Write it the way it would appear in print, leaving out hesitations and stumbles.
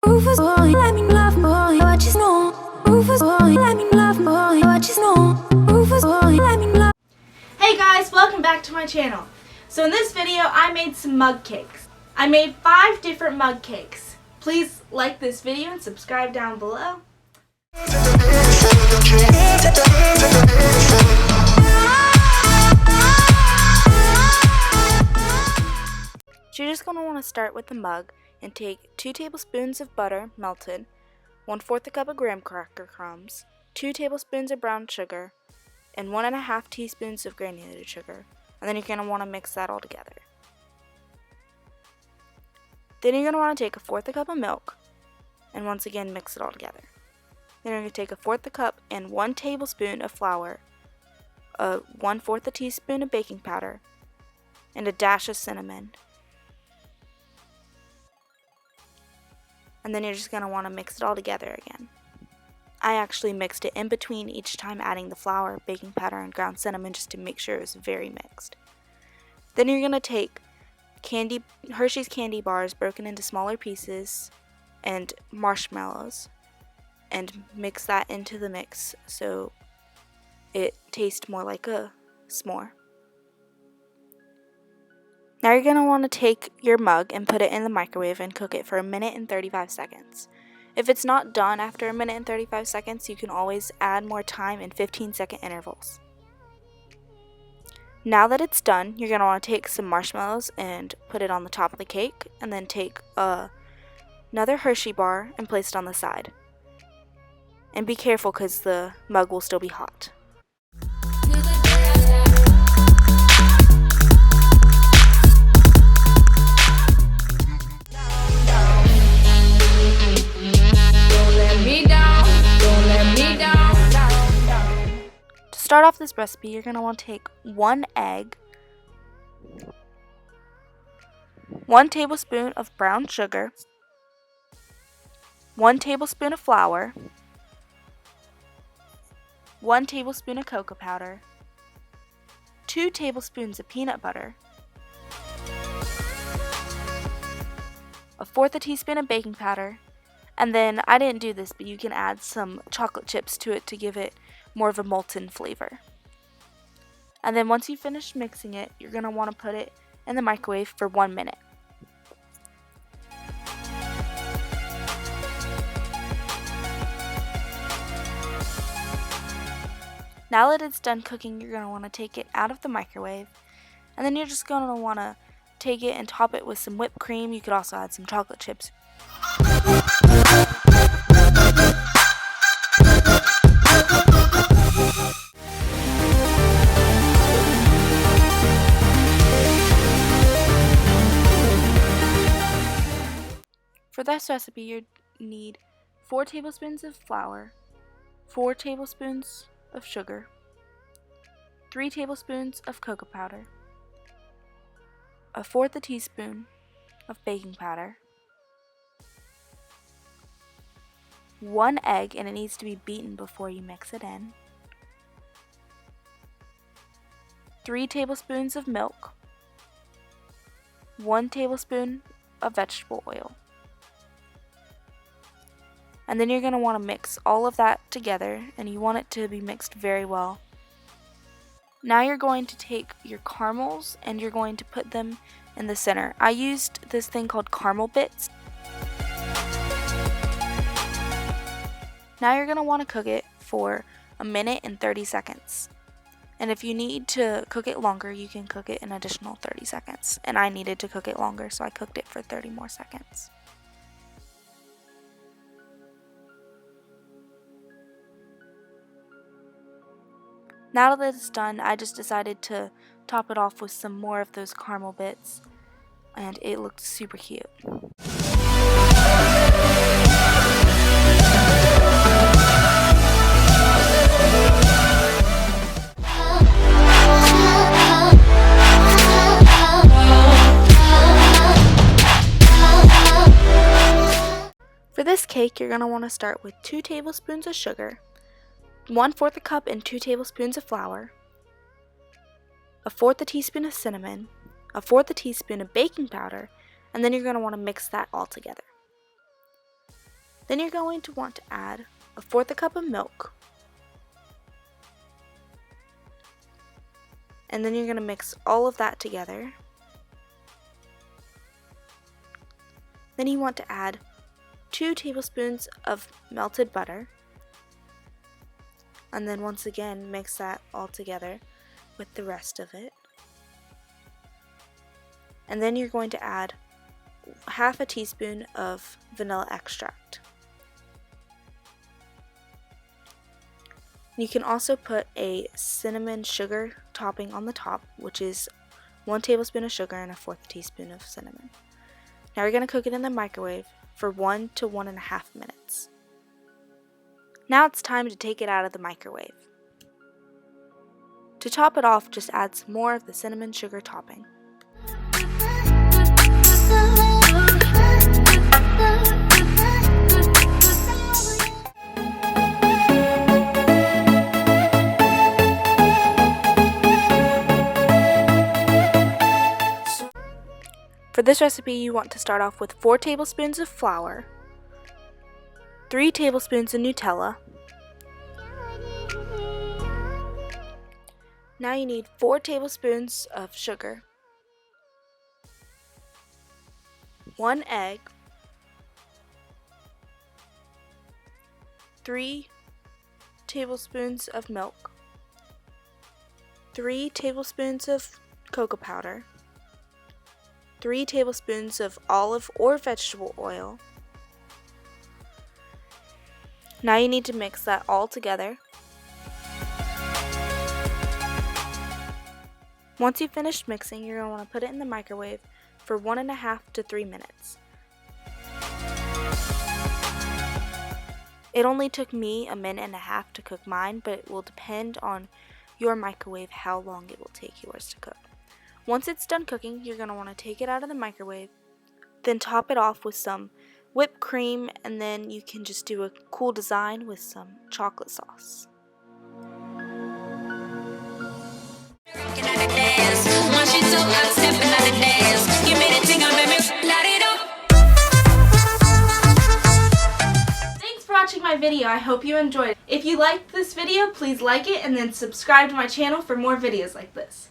Rufus boy, let me love boy, what you know. Rufus boy, let me love boy, what you know. Rufus boy, let me love. Hey guys, welcome back to my channel. So in this video, I made some mug cakes. I made 5 different mug cakes. Please like this video and subscribe down below. So you're just going to want to start with the mug and take 2 tablespoons of butter melted, 1/4 a cup of graham cracker crumbs, 2 tablespoons of brown sugar, and 1½ teaspoons of granulated sugar. And then you're going to want to mix that all together. Then you're going to want to take 1/4 a cup of milk and once again mix it all together. Then you're going to take 1/4 a cup and 1 tablespoon of flour, 1/4 a teaspoon of baking powder, and a dash of cinnamon. And then you're just going to want to mix it all together again. I actually mixed it in between each time adding the flour, baking powder, and ground cinnamon just to make sure it was very mixed. Then you're going to take Hershey's candy bars broken into smaller pieces and marshmallows and mix that into the mix so it tastes more like a s'more. Now you're going to want to take your mug and put it in the microwave and cook it for 1 minute and 35 seconds. If it's not done after 1 minute and 35 seconds, you can always add more time in 15-second intervals. Now that it's done, you're going to want to take some marshmallows and put it on the top of the cake, and then take another Hershey bar and place it on the side. And be careful because the mug will still be hot. To start off this recipe, you're going to want to take 1 egg, 1 tablespoon of brown sugar, 1 tablespoon of flour, 1 tablespoon of cocoa powder, 2 tablespoons of peanut butter, 1/4 a teaspoon of baking powder, and then I didn't do this, but you can add some chocolate chips to it to give it more of a molten flavor. And then once you finish mixing it, you're going to want to put it in the microwave for 1 minute. Now that it's done cooking, you're going to want to take it out of the microwave, and then you're just going to want to take it and top it with some whipped cream. You could also add some chocolate chips. For this recipe, you need 4 tablespoons of flour, 4 tablespoons of sugar, 3 tablespoons of cocoa powder, 1/4 a teaspoon of baking powder, 1 egg, and it needs to be beaten before you mix it in, 3 tablespoons of milk, 1 tablespoon of vegetable oil. And then you're going to want to mix all of that together, and you want it to be mixed very well. Now you're going to take your caramels and you're going to put them in the center. I used this thing called caramel bits. Now you're going to want to cook it for 1 minute and 30 seconds. And if you need to cook it longer, you can cook it an additional 30 seconds. And I needed to cook it longer, so I cooked it for 30 more seconds. Now that it's done, I just decided to top it off with some more of those caramel bits, and it looked super cute. For this cake, you're going to want to start with 2 tablespoons of sugar, 1/4 a cup and 2 tablespoons of flour, 1/4 a teaspoon of cinnamon, 1/4 a teaspoon of baking powder, and then you're going to want to mix that all together. Then you're going to want to add 1/4 cup of milk. And then you're going to mix all of that together. Then you want to add 2 tablespoons of melted butter. And then once again, mix that all together with the rest of it. And then you're going to add 1/2 teaspoon of vanilla extract. You can also put a cinnamon sugar topping on the top, which is 1 tablespoon of sugar and 1/4 teaspoon of cinnamon. Now we're going to cook it in the microwave for 1 to 1.5 minutes. Now it's time to take it out of the microwave. To top it off, just add some more of the cinnamon sugar topping. For this recipe, you want to start off with 4 tablespoons of flour, 3 tablespoons of Nutella. Now you need 4 tablespoons of sugar, 1 egg, 3 tablespoons of milk, 3 tablespoons of cocoa powder, 3 tablespoons of olive or vegetable oil. Now you need to mix that all together. Once you've finished mixing, you're going to want to put it in the microwave for 1.5 to 3 minutes. It only took me 1.5 minutes to cook mine, but it will depend on your microwave how long it will take yours to cook. Once it's done cooking, you're going to want to take it out of the microwave, then top it off with some whipped cream, and then you can just do a cool design with some chocolate sauce. Thanks for watching my video. I hope you enjoyed it. If you liked this video, please like it and then subscribe to my channel for more videos like this.